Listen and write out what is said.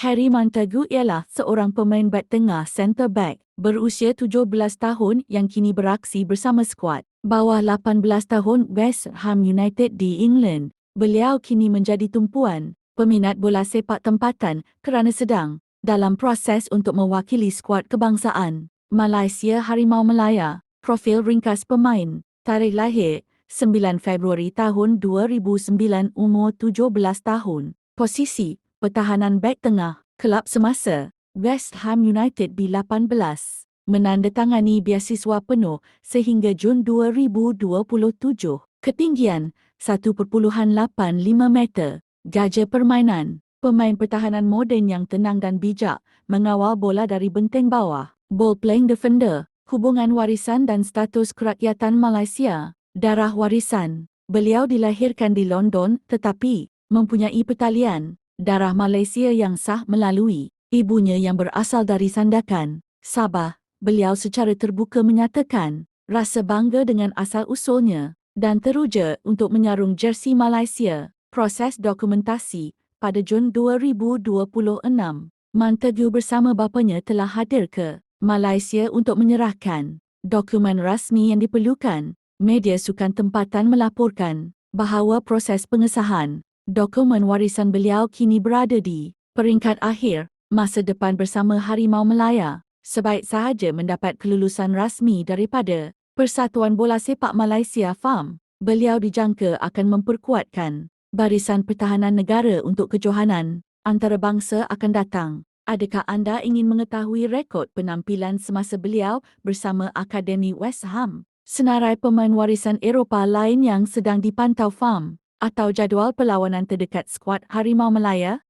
Harry Montagu ialah seorang pemain bek tengah centre back berusia 17 tahun yang kini beraksi bersama skuad bawah 18 tahun West Ham United di England. Beliau kini menjadi tumpuan peminat bola sepak tempatan kerana sedang dalam proses untuk mewakili skuad kebangsaan Malaysia Harimau Melaya. Profil ringkas pemain, tarikh lahir 9 Februari tahun 2009, umur 17 tahun, posisi pertahanan bek tengah, kelab semasa West Ham United B18, menandatangani biasiswa penuh sehingga Jun 2027, ketinggian 1.85 meter, gajah permainan, pemain pertahanan moden yang tenang dan bijak, mengawal bola dari benteng bawah, ball playing defender, hubungan warisan dan status kerakyatan Malaysia, darah warisan. Beliau dilahirkan di London tetapi mempunyai pertalian darah Malaysia yang sah melalui ibunya yang berasal dari Sandakan, Sabah. Beliau secara terbuka menyatakan rasa bangga dengan asal-usulnya dan teruja untuk menyarung jersey Malaysia. Proses dokumentasi pada Jun 2026, Montagu bersama bapanya telah hadir ke Malaysia untuk menyerahkan dokumen rasmi yang diperlukan. Media sukan tempatan melaporkan bahawa proses pengesahan dokumen warisan beliau kini berada di peringkat akhir masa depan bersama Harimau Melaya. Sebaik sahaja mendapat kelulusan rasmi daripada Persatuan Bola Sepak Malaysia FAM, beliau dijangka akan memperkuatkan barisan pertahanan negara untuk kejohanan antarabangsa akan datang. Adakah anda ingin mengetahui rekod penampilan semasa beliau bersama Akademi West Ham, senarai pemain warisan Eropah lain yang sedang dipantau FAM, atau jadual perlawanan terdekat skuad Harimau Melaya?